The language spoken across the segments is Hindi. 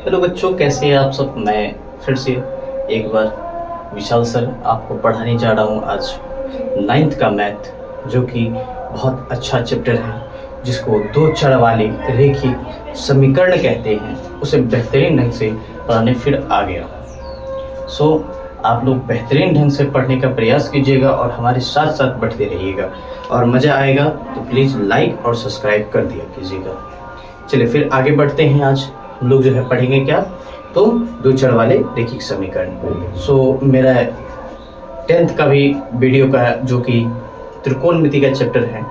हेलो बच्चों, कैसे हैं आप सब। मैं फिर से एक बार विशाल सर आपको पढ़ाने जा रहा हूँ आज 9th का मैथ, जो कि बहुत अच्छा चैप्टर है जिसको दो चर वाले रेखिक समीकरण कहते हैं। उसे बेहतरीन ढंग से पढ़ाने फिर आ गया। सो आप लोग बेहतरीन ढंग से पढ़ने का प्रयास कीजिएगा और हमारे साथ साथ बढ़ते रहिएगा और मज़ा आएगा तो प्लीज़ लाइक और सब्सक्राइब कर दिया कीजिएगा। चलिए फिर आगे बढ़ते हैं। आज हम लोग जो है पढ़ेंगे क्या, तो दो चर वाले रेखिक समीकरण। सो मेरा 10th का भी वीडियो का जो कि त्रिकोणमिति का चैप्टर है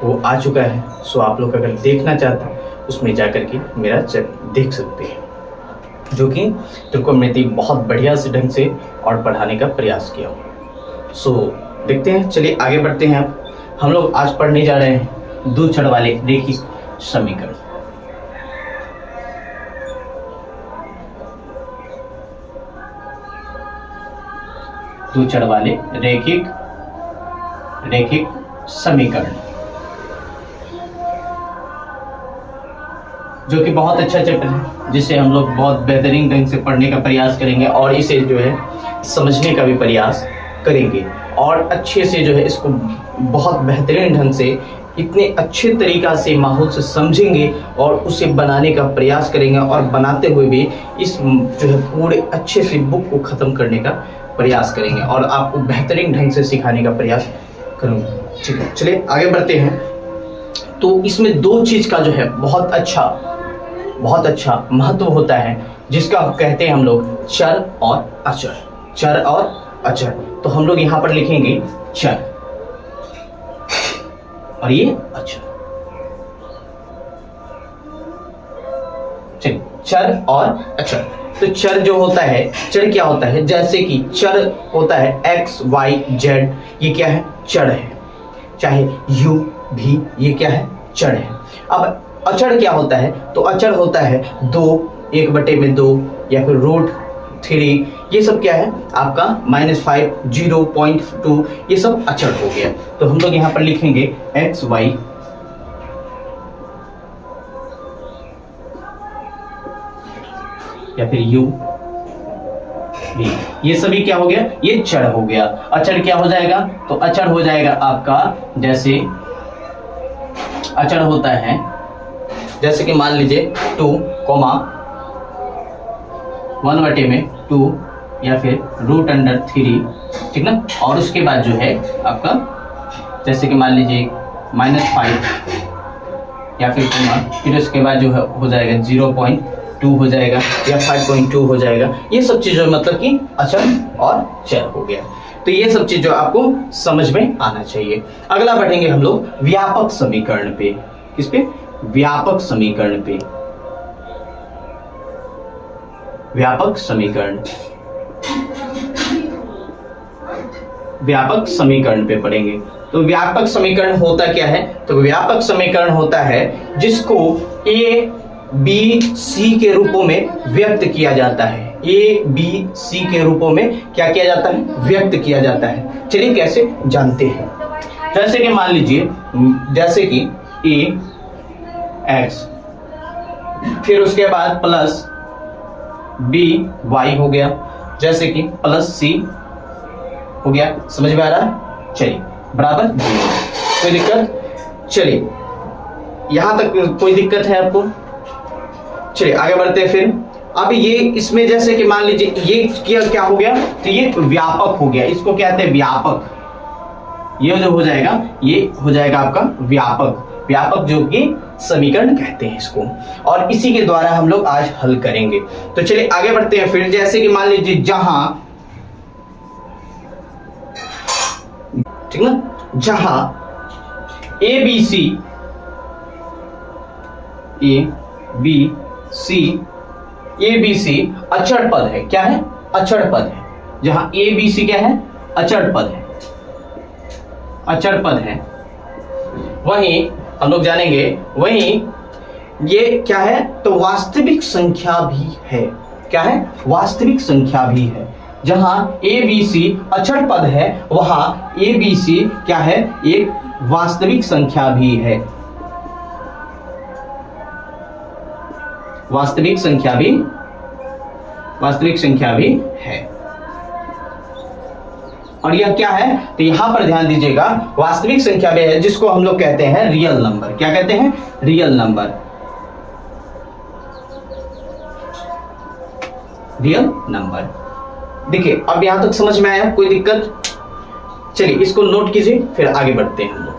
वो आ चुका है। सो आप लोग अगर देखना चाहते हैं उसमें जाकर के मेरा चैप्टर देख सकते हैं, जो कि त्रिकोणमिति बहुत बढ़िया से ढंग से और पढ़ाने का प्रयास किया। सो देखते हैं, चलिए आगे बढ़ते हैं। अब हम लोग आज पढ़ने जा रहे हैं दो चर वाले रेखिक समीकरण। दो चर वाले रेखिक समीकरण, जो कि बहुत अच्छा चैप्टर है जिसे हम लोग बहुत बेहतरीन ढंग से पढ़ने का प्रयास करेंगे और इसे जो है समझने का भी प्रयास करेंगे और अच्छे से जो है इसको बहुत बेहतरीन ढंग से इतने अच्छे तरीका से माहौल से समझेंगे और उसे बनाने का प्रयास करेंगे और बनाते हुए भी इस जो है पूरे अच्छे से बुक को ख़त्म करने का प्रयास करेंगे और आपको बेहतरीन ढंग से सिखाने का प्रयास करूँगा। ठीक है, चलिए आगे बढ़ते हैं। तो इसमें दो चीज़ का जो है बहुत अच्छा महत्व होता है, जिसका कहते हैं हम लोग चर और अचर। चर और अचर, तो हम लोग यहाँ पर लिखेंगे चर और ये अचर। चलिए, चर और अचर। तो चर जो होता है, चर क्या होता है, जैसे कि चर होता है x, y, z, ये क्या है, चर है। चाहे u भी, ये क्या है, चर है। अब अचर क्या होता है, तो अचर होता है 2, 1/2 या फिर √3, ये सब क्या है आपका -5, 0.2, ये सब अचर हो गया। तो हम लोग यहाँ पर लिखेंगे x, y या फिर u भी, ये सभी क्या हो गया, ये चर हो गया। अचर क्या हो जाएगा, तो अचर हो जाएगा आपका, जैसे अचर होता है जैसे कि मान लीजिए 2, 1/2 या फिर √3, ठीक ना। और उसके बाद जो है आपका जैसे कि मान लीजिए -5 या फिर उसके बाद जो है हो जाएगा 0.2 हो जाएगा या 5.2 हो जाएगा। ये सब चीज़ों मतलब कि अचर और चर हो गया। तो ये सब चीज़ों आपको समझ में आना चाहिए। अगला बढ़ेंगे हम लोग व्यापक समीकरण पे। किस पे, व्यापक समीकरण पे। व्यापक समीकरण, व्यापक समीकरण पे पढ़ेंगे। तो व्यापक समीकरण होता क्या है, तो व्यापक समीकरण होता है जिसको a, b, c के रूपों में व्यक्त किया जाता है। a, b, c के रूपों में क्या किया जाता है, व्यक्त किया जाता है। चलिए कैसे जानते हैं। जैसे कि मान लीजिए, जैसे कि a x, फिर उसके बाद प्लस b y हो गया, जैसे कि प्लस c हो गया। समझ में आ रहा है, चलिए बराबर 0। कोई दिक्कत, चलिए यहां तक कोई दिक्कत है आपको। चलिए आगे बढ़ते हैं। फिर अब ये इसमें जैसे कि मान लीजिए ये क्या हो गया, तो ये व्यापक हो गया। इसको क्या कहते हैं, व्यापक। ये जो हो जाएगा, ये हो जाएगा आपका व्यापक। व्यापक जो कि समीकरण कहते हैं इसको, और इसी के द्वारा हम लोग आज हल करेंगे। तो चलिए आगे बढ़ते हैं। फिर जैसे कि मान लीजिए जहां, ठीक ना, जहां ए बी सी अचर पद है। क्या है, अचर पद है। जहां ए बी सी क्या है, अचर पद है, अचर पद है। वहीं हम लोग जानेंगे, वहीं ये क्या है, तो वास्तविक संख्या भी है। क्या है, वास्तविक संख्या भी है। जहां ए बी सी अचर पद है, वहां ए बी सी क्या है, एक वास्तविक संख्या भी है। वास्तविक संख्या भी वास्तविक संख्या भी है। और यह क्या है, तो यहां पर ध्यान दीजिएगा, वास्तविक संख्या भी है जिसको हम लोग कहते हैं रियल नंबर। क्या कहते हैं? Real number, real number. देखिए अब यहां तक समझ में आया, कोई दिक्कत? चलिए इसको नोट कीजिए, फिर आगे बढ़ते हैं हम लोग।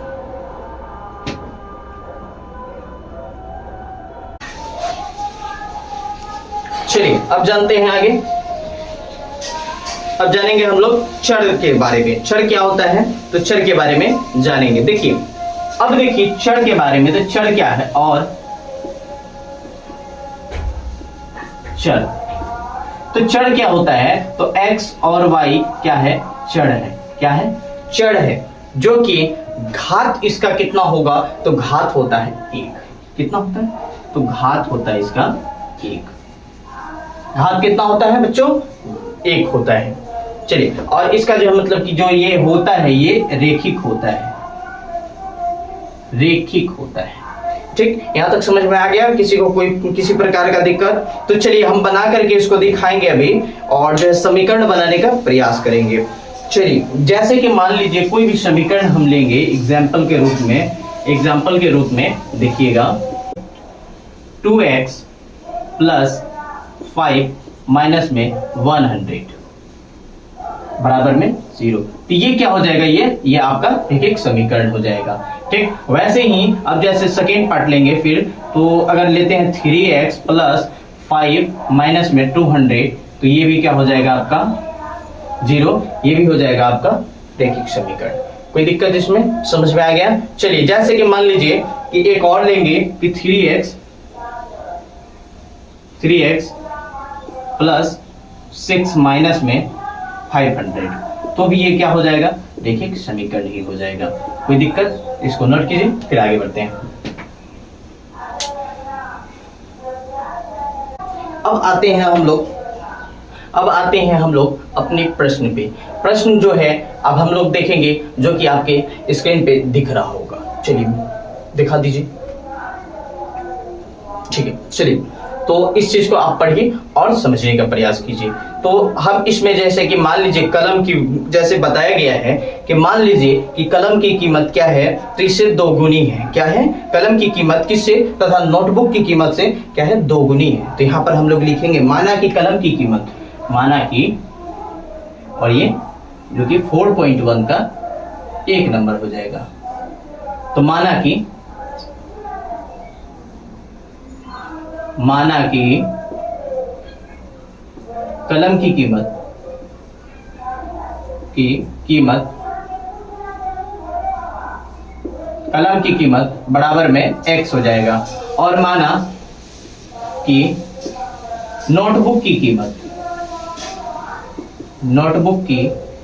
चलिए अब जानते हैं आगे। अब जानेंगे हम लोग चर के बारे में। चर क्या होता है, तो चर के बारे में जानेंगे। देखिए अब देखिए चर के बारे में, तो चर क्या है, और चर, तो चर क्या होता है, तो x और y क्या है, चर है। क्या है? चर है, जो कि घात इसका कितना होगा, तो घात होता है 1। कितना होता है, तो घात होता है इसका 1। घात कितना होता है बच्चों? 1 होता है। चलिए, और इसका जो मतलब कि जो ये होता है, ये रेखिक होता है, रेखिक होता है। ठीक, यहां तक समझ में आ गया? किसी को कोई किसी प्रकार का दिक्कत? तो चलिए हम बना करके इसको दिखाएंगे अभी, और जो है समीकरण बनाने का प्रयास करेंगे। चलिए जैसे कि मान लीजिए कोई भी समीकरण हम लेंगे एग्जाम्पल के रूप में, एग्जाम्पल के रूप में देखिएगा 2x प्लस 5 माइनस में 100 बराबर में 0। तो ये क्या हो जाएगा, ये आपका एक समीकरण हो जाएगा। ठीक, वैसे ही अब जैसे सेकेंड पार्ट लेंगे फिर, तो अगर लेते हैं 3x प्लस 5 माइनस में 200, तो ये भी क्या हो जाएगा आपका 0। ये भी हो जाएगा आपका रेखिक समीकरण। कोई दिक्कत इसमें? समझ में आ गया? चलिए जैसे कि मान लीजिए कि एक और लेंगे कि 3x प्लस 6 माइनस में 500, तो भी ये क्या हो जाएगा, देखिए समीकरण ही हो जाएगा। कोई दिक्कत? इसको नोट कीजिए, फिर आगे बढ़ते हैं। अब आते हैं हम लोग अपने प्रश्न पे। प्रश्न जो है अब हम लोग देखेंगे, जो कि आपके स्क्रीन पे दिख रहा होगा। चलिए दिखा दीजिए। ठीक है, चलिए तो इस चीज को आप पढ़िए और समझने का प्रयास कीजिए। तो हम इसमें जैसे कि मान लीजिए कलम की, जैसे बताया गया है कि मान लीजिए कि कलम की कीमत क्या है, तो इससे 2 गुनी है। क्या है? कलम की कीमत किससे तथा नोटबुक की कीमत से क्या है, 2 गुनी है। तो यहाँ पर हम लोग लिखेंगे माना कि कलम की कीमत, माना कि, और ये जो कि 4.1 का 1 नंबर हो जाएगा। तो माना कि कलम की कीमत बराबर में x हो जाएगा। और माना कि नोटबुक की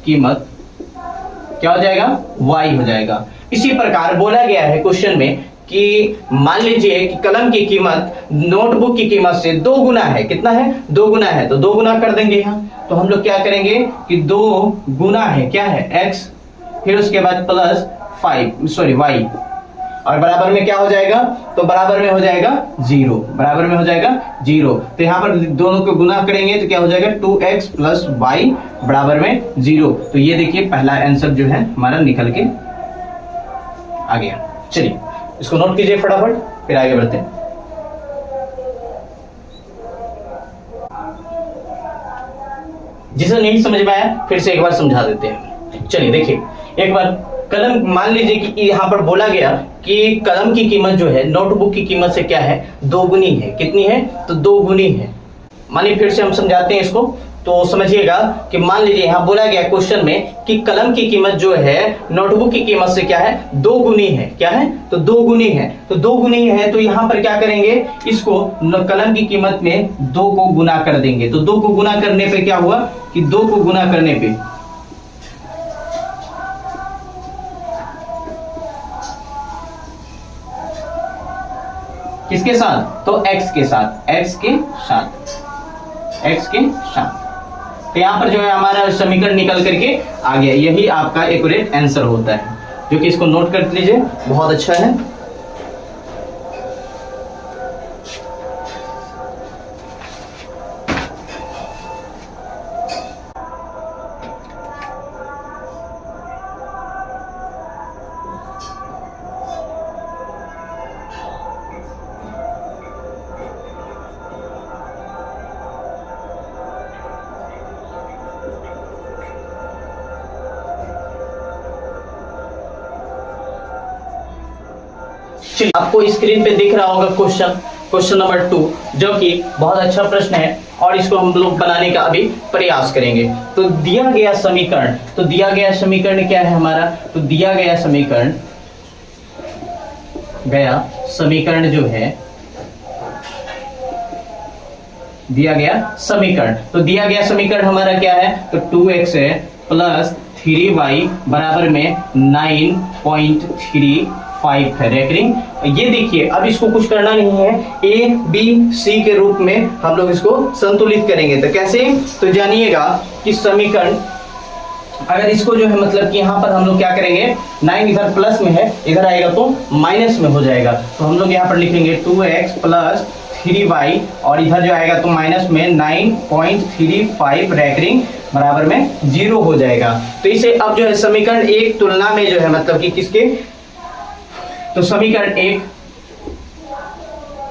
कीमत क्या हो जाएगा, y हो जाएगा। इसी प्रकार बोला गया है क्वेश्चन में कि मान लीजिए कि कलम की कीमत नोटबुक की कीमत से 2 गुना है। कितना है? 2 गुना है, तो 2 गुना कर देंगे यहाँ। तो हम लोग क्या करेंगे कि 2 गुना है क्या है, x, फिर उसके बाद प्लस y, और बराबर में क्या हो जाएगा, तो बराबर में हो जाएगा 0, बराबर में हो जाएगा 0। तो यहाँ पर दोनों को गुना करेंगे तो क्या हो जाएगा, 2x प्लस y बराबर में 0। तो ये देखिए पहला आंसर जो है हमारा निकल के आ गया। चलिए इसको नोट कीजिए फटाफट, फिर आगे बढ़ते हैं। जिसे नहीं समझ में आया फिर से एक बार समझा देते हैं। चलिए देखिए एक बार, कलम, मान लीजिए कि यहाँ पर बोला गया कि कलम की कीमत जो है नोटबुक की कीमत से क्या है, 2 गुनी है। कितनी है, तो 2 गुनी है। मानिए फिर से हम समझाते हैं इसको, तो समझिएगा कि मान लीजिए यहाँ बोला गया क्वेश्चन में कि कलम की कीमत जो है नोटबुक की कीमत से क्या है, 2 गुनी है। क्या है, तो 2 गुनी है। तो 2 गुनी है, तो यहाँ पर क्या करेंगे, इसको कलम की कीमत में 2 को गुना कर देंगे। तो 2 को गुना करने पे क्या हुआ कि 2 को गुना करने पे किसके साथ, तो x के साथ, x के साथ। तो यहाँ पर जो है हमारा समीकरण निकल करके आ गया। यही आपका एक्यूरेट आंसर होता है, जो कि इसको नोट कर लीजिए, बहुत अच्छा है। चलिए, आपको स्क्रीन पे दिख रहा होगा क्वेश्चन नंबर 2, जो कि बहुत अच्छा प्रश्न है और इसको हम लोग बनाने का अभी प्रयास करेंगे। तो दिया गया समीकरण क्या है हमारा? तो दिया गया समीकरण जो है, तो दिया गया समीकरण हमारा क्या है? तो 2x है प्लस 3y बराबर में 9.35 है रेकरिंग। ये देखिए, अब इसको कुछ करना नहीं है, a b c के रूप में हम लोग इसको संतुलित करेंगे। तो कैसे? तो जानिएगा कि समीकरण अगर इसको जो है मतलब कि यहाँ पर हम लोग क्या करेंगे, 9 इधर प्लस में है, इधर आएगा तो माइनस में हो जाएगा। तो हम लोग यहाँ पर लिखेंगे 2x प्लस 3y और इधर जो आएगा तो माइनस में 9.35 रेकरिंग बराबर में 0 हो जाएगा। तो इसे अब जो है समीकरण 1 तुलना में जो है मतलब कि किसके, तो समीकरण 1,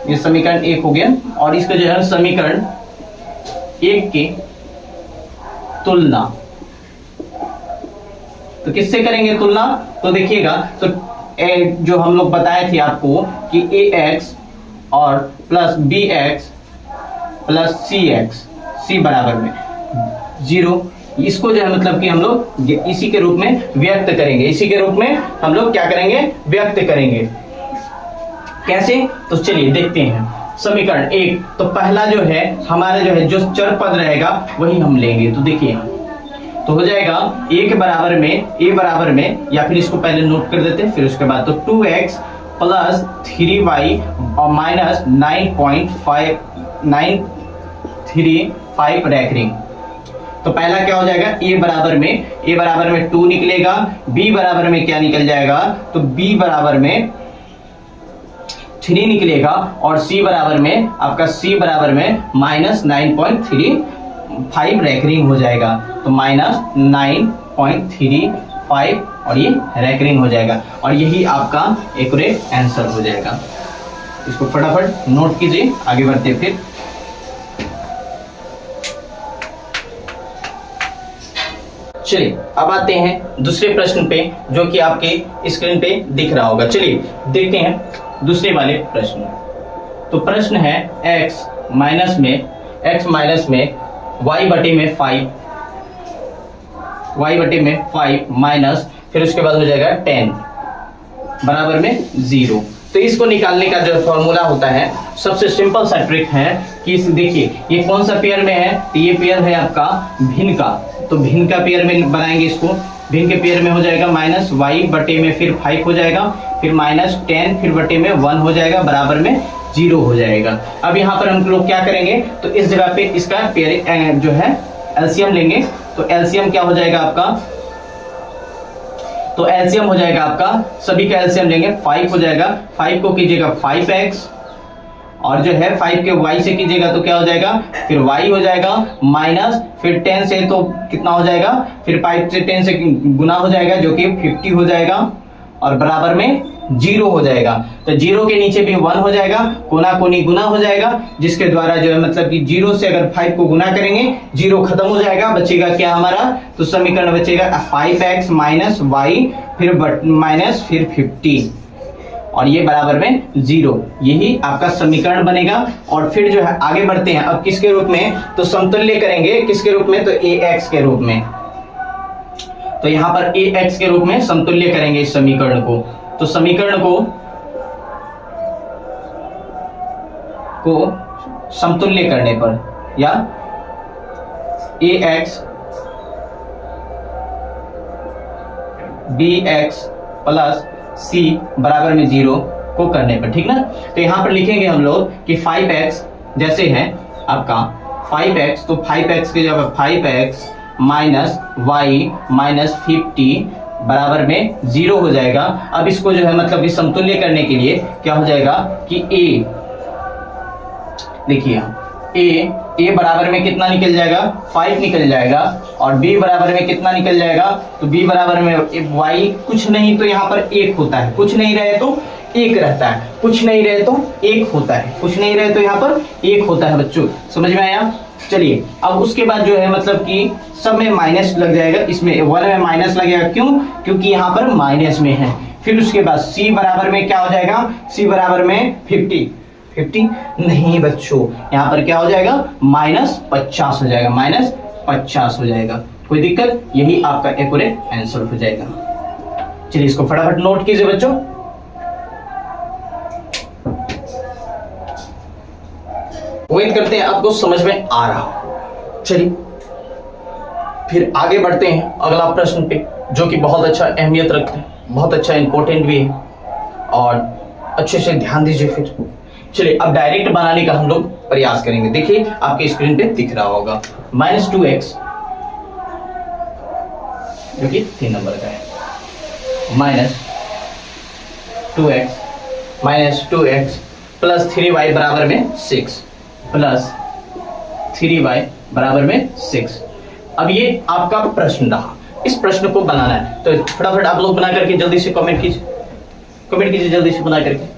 ये समीकरण 1 हो गया और इसका जो है समीकरण 1 की तुलना, तो किससे करेंगे तुलना? तो देखिएगा, तो जो हम लोग बताए थे आपको कि ax और प्लस bx प्लस c बराबर में 0, इसको जो है मतलब कि हम लोग इसी के रूप में व्यक्त करेंगे, कैसे? तो चलिए देखते हैं। समीकरण 1, तो पहला जो है हमारा जो है जो चर पद रहेगा वही हम लेंगे। तो देखिए, तो हो जाएगा a बराबर में या फिर इसको पहले नोट कर देते हैं फिर उसके बाद, तो 2x प्लस 3y और माइनस 9.35 रेकरिंग। तो पहला क्या हो जाएगा, a बराबर में 2 निकलेगा, b बराबर में क्या निकल जाएगा, तो b बराबर में 3 निकलेगा और c बराबर में माइनस 9.35 रेकरिंग हो जाएगा। तो माइनस 9.35 और ये रेकरिंग हो जाएगा और यही आपका एक्यूरेट आंसर हो जाएगा। इसको फटाफट नोट कीजिए, आगे बढ़ते फिर। चलिए, अब आते हैं दूसरे प्रश्न पे जो कि आपके स्क्रीन पे दिख रहा होगा। चलिए देखते हैं दूसरे वाले प्रश्न। तो प्रश्न है x माइनस में y बटे में 5 माइनस फिर उसके बाद हो जाएगा 10 बराबर में 0। तो इसको निकालने का जो फॉर्मूला होता है, सबसे सिंपल सा ट्रिक है कि देखिए ये कौन सा पेयर में है, तो ये पेयर है आपका भिन्न का। तो भिन्न का पेयर में बनाएंगे इसको, भिन्न के पेयर में हो जाएगा माइनस y बटे में फिर 5 हो जाएगा, फिर माइनस 10 फिर बटे में 1 हो जाएगा बराबर में 0 हो जाएगा। अब यहाँ पर हम लोग क्या करेंगे, तो इस जगह पे इसका पेयर जो है एलसीएम लेंगे। तो एलसीएम क्या हो जाएगा आपका, तो एलसीएम हो जाएगा आपका, सभी का एलसीएम लेंगे, 5 हो जाएगा, 5 को कीजिएगा 5x और जो है 5 के y से कीजिएगा तो क्या हो जाएगा, फिर y हो जाएगा माइनस फिर 10 से तो कितना हो जाएगा, फिर 5 से 10 से गुना हो जाएगा जो कि 50 हो जाएगा और बराबर में 0 हो जाएगा। तो 0 के नीचे भी 1 हो जाएगा, कोना कोनी गुना हो जाएगा, जिसके द्वारा जो है मतलब कि 0 से अगर 5 को गुना करेंगे 0 खत्म हो जाएगा, बचेगा क्या हमारा, तो समीकरण बचेगा 5x माइनस y फिर माइनस फिर 50 और ये बराबर में 0। यही आपका समीकरण बनेगा। और फिर जो है आगे बढ़ते हैं, अब किसके रूप में, तो समतुल्य करेंगे, किसके रूप में, तो ax के रूप में। तो यहाँ पर ax के रूप में समतुल्य करेंगे इस समीकरण को। तो समीकरण को समतुल्य करने पर या ax bx प्लस c बराबर में 0 को करने पर, ठीक ना। तो यहां पर लिखेंगे हम लोग कि 5x जैसे है आपका 5x, तो 5x की जगह 5x माइनस y माइनस 50 बराबर में 0 हो जाएगा। अब इसको जो है मतलब इस समतुल्य करने के लिए क्या हो जाएगा कि a, देखिए a बराबर में कितना निकल जाएगा, 5 निकल जाएगा और b बराबर में कितना निकल जाएगा, तो b बराबर में y कुछ नहीं तो यहाँ पर 1 होता है, कुछ नहीं रहे तो 1 रहता है, कुछ नहीं रहे तो 1 होता है, कुछ नहीं रहे तो यहाँ पर 1 होता है। बच्चों समझ में आया। चलिए अब उसके बाद जो है मतलब कि सब में माइनस लग जाएगा, इसमें 1 में माइनस लगेगा, क्यों, क्योंकि यहाँ पर माइनस में है, फिर उसके बाद c बराबर में क्या हो जाएगा, c बराबर में 50 नहीं बच्चों, यहां पर क्या हो जाएगा -50 हो जाएगा, -50 हो जाएगा। कोई दिक्कत, यही आपका एक्यूरेट आंसर हो जाएगा। चलिए इसको फटाफट नोट कीजिए बच्चों। उम्मीद करते हैं आपको समझ में आ रहा हो। चलिए फिर आगे बढ़ते हैं अगला प्रश्न पे, जो कि बहुत अच्छा अहमियत रखता है, बहुत अच्छा इंपॉर्टेंट भी है, और अच्छे से ध्यान दीजिए। फिर चलिए अब डायरेक्ट बनाने का हम लोग प्रयास करेंगे। देखिए आपके स्क्रीन पे दिख रहा होगा -2x, जो कि 3 नंबर का है, -2x प्लस 3y बराबर में 6, प्लस 3y बराबर में 6। अब ये आपका प्रश्न रहा, इस प्रश्न को बनाना है, तो फटाफट आप लोग बना करके जल्दी से कमेंट कीजिए जल्दी से बना करके।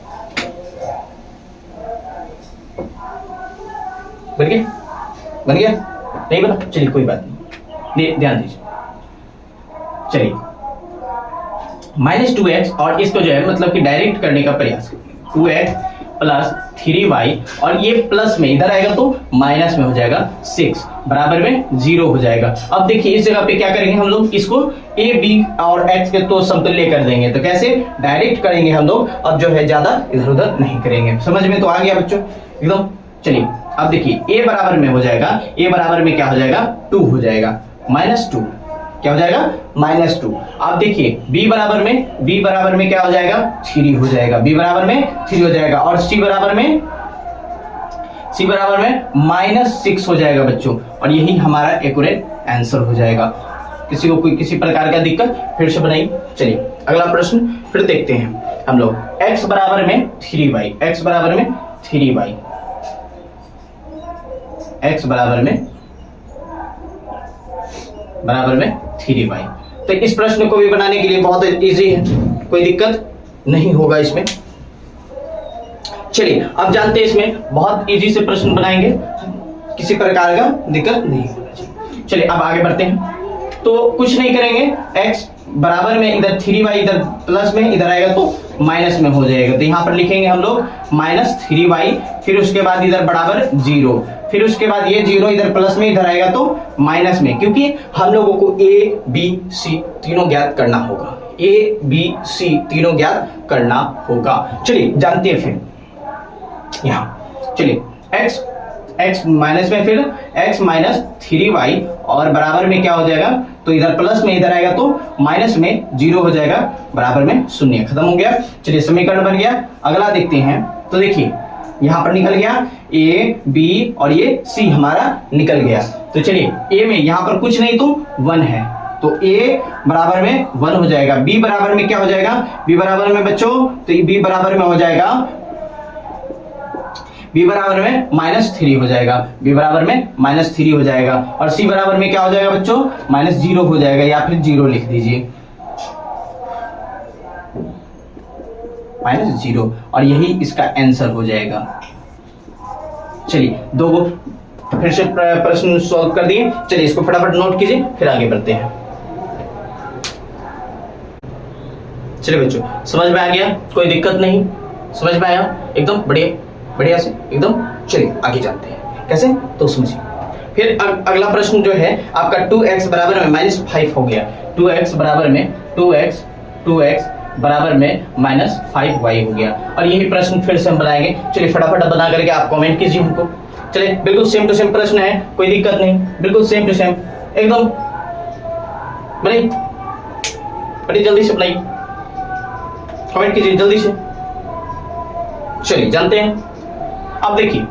बन गया नहीं बना, चलिए कोई बात नहीं, ध्यान दीजिए। चलिए -2x और इसको जो है मतलब कि डायरेक्ट करने का प्रयास करेंगे। 2x प्लस 3y और ये प्लस में इधर आएगा तो माइनस में हो जाएगा 6 बराबर में 0 हो जाएगा। अब देखिए इस जगह पे क्या करेंगे हम लोग, इसको a b और x के तो समतुल्य कर देंगे। तो कैसे, डायरेक्ट करेंगे हम लोग, अब जो है ज्यादा इधर उधर नहीं करेंगे। समझ में तो आ गया बच्चों एकदम। चलिए अब देखिए a बराबर में हो जाएगा, a बराबर में क्या हो जाएगा 2 हो जाएगा, -2 क्या हो जाएगा -2। आप देखिए b बराबर में क्या हो जाएगा 3 हो जाएगा, b बराबर में 3 हो जाएगा, और c बराबर में -6 हो जाएगा बच्चों, और यही हमारा एक्यूरेट आंसर हो जाएगा। किसी को कोई किसी प्रकार का दिक्कत, फिर से बनाइए। चलिए अगला प्रश्न फिर देखते हैं हम लोग। x बराबर में 3y, x बराबर में 3y, x बराबर में 3y। तो इस प्रश्न को भी बनाने के लिए बहुत इजी है, कोई दिक्कत नहीं होगा इसमें। चलिए अब जानते हैं इसमें बहुत इजी से प्रश्न बनाएंगे, किसी प्रकार का दिक्कत नहीं होगा। चलिए अब आगे बढ़ते हैं। तो कुछ नहीं करेंगे, x बराबर में इधर 3y इधर प्लस में इधर आएगा तो माइनस में हो जाएगा। तो यहाँ पर लिखेंगे हम लोग -3y, फिर उसके बाद इधर बराबर 0, फिर उसके बाद ये 0 इधर प्लस में इधर आएगा तो माइनस में, क्योंकि हम लोगों को a b c तीनों ज्ञात करना होगा, a b c तीनों ज्ञात करना होगा। चलिए जानते हैं फिर यहाँ। चलिए x माइनस में, फिर x -3y और बराबर में क्या हो जाएगा, तो इधर प्लस में इधर आएगा तो माइनस में 0 हो जाएगा, बराबर में 0। खत्म हो गया। चलिए समीकरण बन गया। अगला देखते हैं। तो देखिए यहां पर निकल गया a b और ये c हमारा निकल गया। तो चलिए a में यहां पर कुछ नहीं तो 1 है, तो a बराबर में 1 हो जाएगा। b बराबर में क्या हो जाएगा, b बराबर में बच्चों, तो b बराबर में हो जाएगा, b बराबर में -3 हो जाएगा, b बराबर में -3 हो जाएगा, और c बराबर में क्या हो जाएगा बच्चों, -0 हो जाएगा, या फिर 0 लिख दीजिए, -0, और यही इसका आंसर हो जाएगा। चलिए दो फिर से प्रश्न सॉल्व कर दिए। चलिए इसको फटाफट नोट कीजिए, फिर आगे बढ़ते हैं। चलिए बच्चों समझ में आ गया, कोई दिक्कत नहीं, समझ में आया एकदम बढ़िया से एकदम। चलिए आगे जानते हैं कैसे, तो समझिए। फिर अगला प्रश्न जो है आपका 2x बराबर में -5 हो गया। 2x बराबर में 2x बराबर में -5y हो गया, और यही प्रश्न फिर से हम बनाएंगे। चलिए फटाफट बना करके आप कमेंट कीजिए हमको। चलिए बिल्कुल सेम टू सेम प्रश्न है, कोई दिक्कत नहीं, बिल्कुल सेम टू सेम एकदम। बनाइए जल्दी से, बनाइए कमेंट कीजिए जल्दी से। चलिए जानते हैं। अब देखिए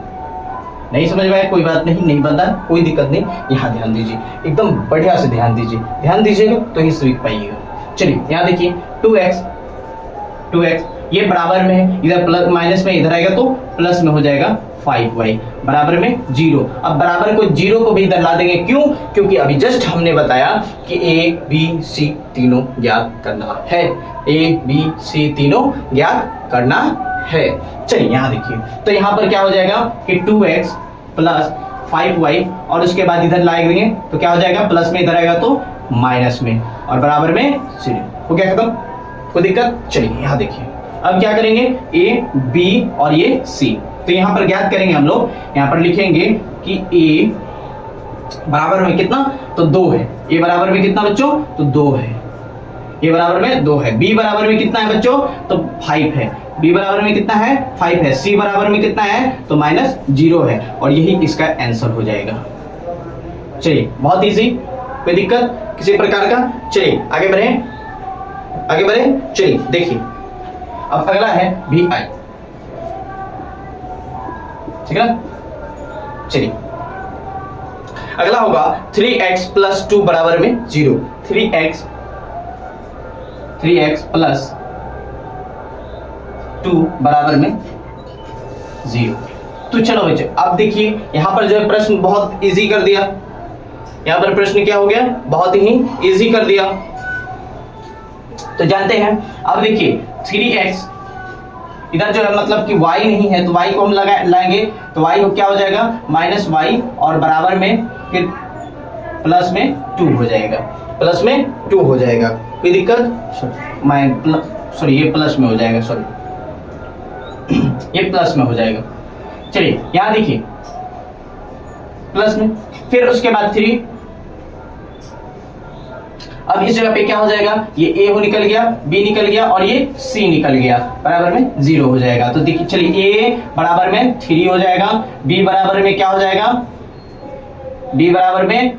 नहीं समझ में आया कोई बात नहीं बनता, कोई दिक्कत नहीं। यहाँ ध्यान दीजिए, एकदम बढ़िया से ध्यान दीजिए, ध्यान दीजिएगा तो ही सीख पाइएगा। चलिए यहाँ देखिए 2x ये बराबर में है, इधर प्लस माइनस में इधर आएगा तो प्लस में हो जाएगा 5y बराबर में 0। अब बराबर को 0 को भी इधर ला देंगे, क्यों, क्योंकि अभी जस्ट हमने बताया कि a b c तीनों ज्ञात करना है, a b c तीनों ज्ञात करना है। चलिए यहाँ देखिए, तो यहाँ पर क्या हो जाएगा कि 2x प्लस 5y और उसके बाद इधर लाएंगे तो क्या हो जाएगा, प्लस में इधर आएगा तो माइनस में, और बराबर में 0 हो गया खत्म। कोई दिक्कत? चलिए यहाँ देखिए, अब क्या करेंगे, ए बी और ये सी, तो यहाँ पर ज्ञात करेंगे हम लोग। यहाँ पर लिखेंगे कि ए बराबर में कितना, तो 2 है। ए बराबर में कितना बच्चों, तो 2 है। ए बराबर में 2 है। बी बराबर में कितना है बच्चों, तो 5 है। बी बराबर में कितना है, 5 है। सी बराबर में कितना है, तो -0 है, और यही इसका आंसर हो जाएगा। चलिए बहुत इजी, कोई दिक्कत किसी प्रकार का? चलिए आगे बढ़े, आगे बढ़े। चलिए देखिए, अब अगला है भी आई, ठीक है। चलिए अगला होगा 3x + 2 बराबर में 0। 3x + 2 बराबर में 0। तो चलो बच्चों, अब देखिए यहां पर जो है प्रश्न बहुत इजी कर दिया। यहां पर प्रश्न क्या हो गया, बहुत ही इजी कर दिया। तो जानते हैं, अब देखिए 3x इधर जो है मतलब कि y नहीं है, तो y को हम लाएंगे, तो y को क्या हो जाएगा, -y, और बराबर में फिर प्लस में 2 हो जाएगा, प्लस में 2 हो जाएगा। कोई दिक्कत? सॉरी ये प्लस में हो जाएगा, सॉरी ये प्लस में हो जाएगा। चलिए यहां देखिए प्लस में, फिर उसके बाद 3, अब इस जगह पे क्या हो जाएगा, ये a हो निकल गया, b निकल गया, और ये c निकल गया, बराबर में 0 हो जाएगा। तो देखिए चलिए a बराबर में 3 हो जाएगा, b बराबर में क्या हो जाएगा, b बराबर में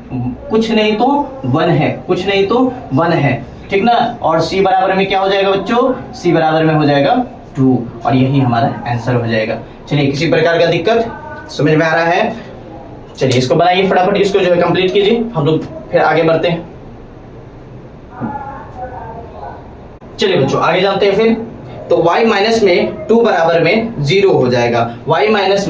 कुछ नहीं तो 1 है, कुछ नहीं तो 1 है, ठीक ना। और c बराबर में क्या हो जाएगा बच्चों, c बराबर में हो जाएगा 2, और यही हमारा आंसर हो जाएगा। चलिए किसी प्रकार का दिक्कत समझ में आ रहा है? चलिए इसको बनाइए फटाफट, इसको जो है कंप्लीट कीजिए, हम लोग फिर आगे बढ़ते हैं। चलिए बच्चों आगे जानते हैं फिर। तो y माइनस में 2 बराबर में 0 हो जाएगा। y माइनस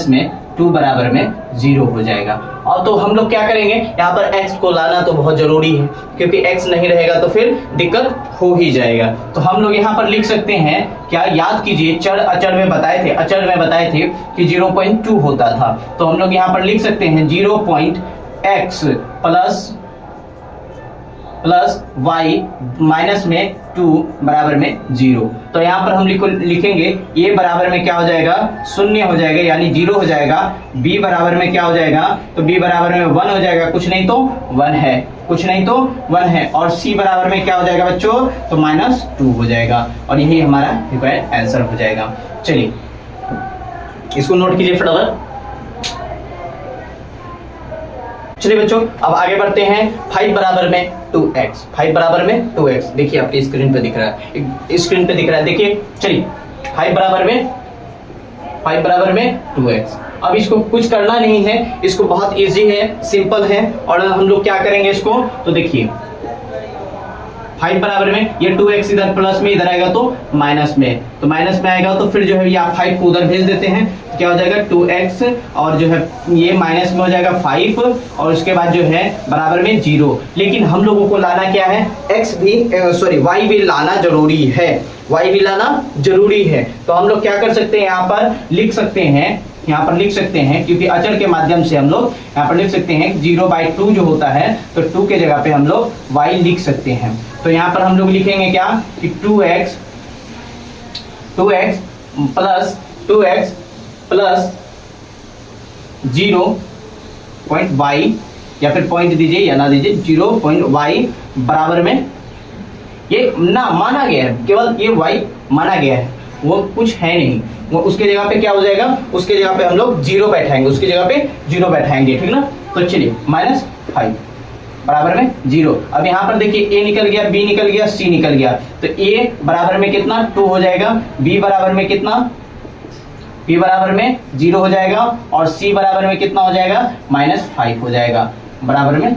में 2 बराबर में 0 हो जाएगा। और तो हम लोग क्या करेंगे, यहाँ पर x को लाना तो बहुत जरूरी है, क्योंकि x नहीं रहेगा तो फिर दिक्कत हो ही जाएगा। तो हम लोग यहाँ पर लिख सकते हैं, क्या याद कीजिए, चर अचर में बताए थे कि 0.2 होता था। तो हम लोग यहाँ पर लिख सकते हैं 0.x प्लस y माइनस में 2 बराबर में 0। तो यहाँ पर हम लिखेंगे a बराबर में क्या हो जाएगा, 0 हो जाएगा, यानी 0 हो जाएगा। b बराबर में क्या हो जाएगा, तो b बराबर में 1 हो जाएगा, कुछ नहीं तो 1 है, कुछ नहीं तो 1 है। और c बराबर में क्या हो जाएगा बच्चों, तो -2 हो जाएगा, और यही हमारा रिक्वायर्ड आंसर हो जाएगा। चलिए इसको नोट कीजिए फटाफट। चलिए बच्चों अब आगे बढ़ते हैं। 5 बराबर में 2x, 5 बराबर में 2x, देखिए आपकी स्क्रीन पे दिख रहा है, स्क्रीन पे दिख रहा है, देखिए। चलिए 5 बराबर में 2x। अब इसको कुछ करना नहीं है, इसको बहुत इजी है, सिंपल है। और हम लोग क्या करेंगे इसको, तो देखिए 5 बराबर में ये 2x इधर प्लस में, इधर आएगा तो माइनस में, तो माइनस में आएगा तो फिर जो है ये आप 5 को उधर भेज देते हैं, तो क्या हो जाएगा 2x, और जो है ये माइनस में हो जाएगा 5, और उसके बाद जो है बराबर में 0। लेकिन हम लोगों को लाना क्या है, y भी लाना जरूरी है, y भी लाना जरूरी है। तो हम लोग क्या कर सकते हैं, यहाँ पर लिख सकते हैं, क्योंकि अचर के माध्यम से हम लोग यहाँ पर लिख सकते हैं 0/2 जो होता है, तो 2 के जगह पे हम लोग y लिख सकते हैं। तो यहाँ पर हम लोग लिखेंगे क्या कि 2x प्लस 0.y, या फिर पॉइंट दीजिए या ना दीजिए, 0.y बराबर में, ये ना माना गया है, केवल ये y माना गया है, वो कुछ है नहीं, वो उसके जगह पे क्या हो जाएगा, उसके जगह पे हम लोग 0 बैठाएंगे, उसकी जगह पे 0 बैठाएंगे, ठीक ना। तो चलिए -5 बराबर में 0। अब यहाँ पर देखिए a निकल गया, b निकल गया, c निकल गया, तो a बराबर में कितना 2 हो जाएगा, b बराबर में कितना, b बराबर में 0 हो जाएगा, और c बराबर में कितना हो जाएगा, -5 हो जाएगा, बराबर में,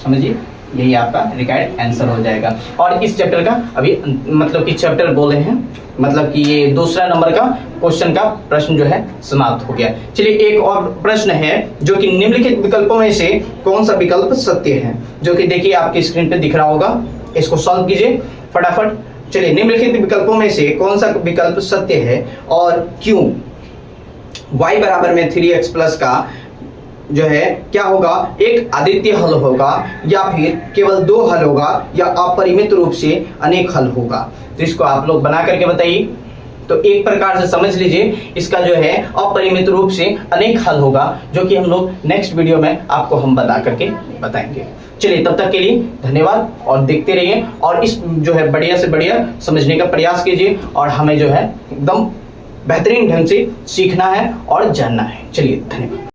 समझिए यही आपका रिक्वायर्ड आंसर हो जाएगा। और इस चैप्टर का अभी मतलब कि चैप्टर बोले हैं, मतलब कि ये दूसरा नंबर का क्वेश्चन का प्रश्न जो है समाप्त हो गया। चलिए एक और प्रश्न है, जो कि निम्नलिखित विकल्पों में से कौन सा विकल्प सत्य है, जो कि देखिए आपकी स्क्रीन पे दिख रहा होगा, इसको सॉल्व कीजिए फटाफट। चलिए निम्नलिखित विकल्पों में से कौन सा विकल्प सत्य है और क्यों। y बराबर में 3x प्लस का जो है क्या होगा, एक अद्वितीय हल होगा या फिर केवल 2 हल होगा या अपरिमित रूप से अनेक हल होगा। तो इसको आप लोग बना करके बताइए। तो एक प्रकार से समझ लीजिए इसका जो है अपरिमित रूप से अनेक हल होगा, जो कि हम लोग नेक्स्ट वीडियो में आपको हम बता करके बताएंगे। चलिए तब तक के लिए धन्यवाद और देखते रहिए और इस जो है बढ़िया से बढ़िया समझने का प्रयास कीजिए और हमें जो है एकदम बेहतरीन ढंग से सीखना है और जानना है। चलिए धन्यवाद।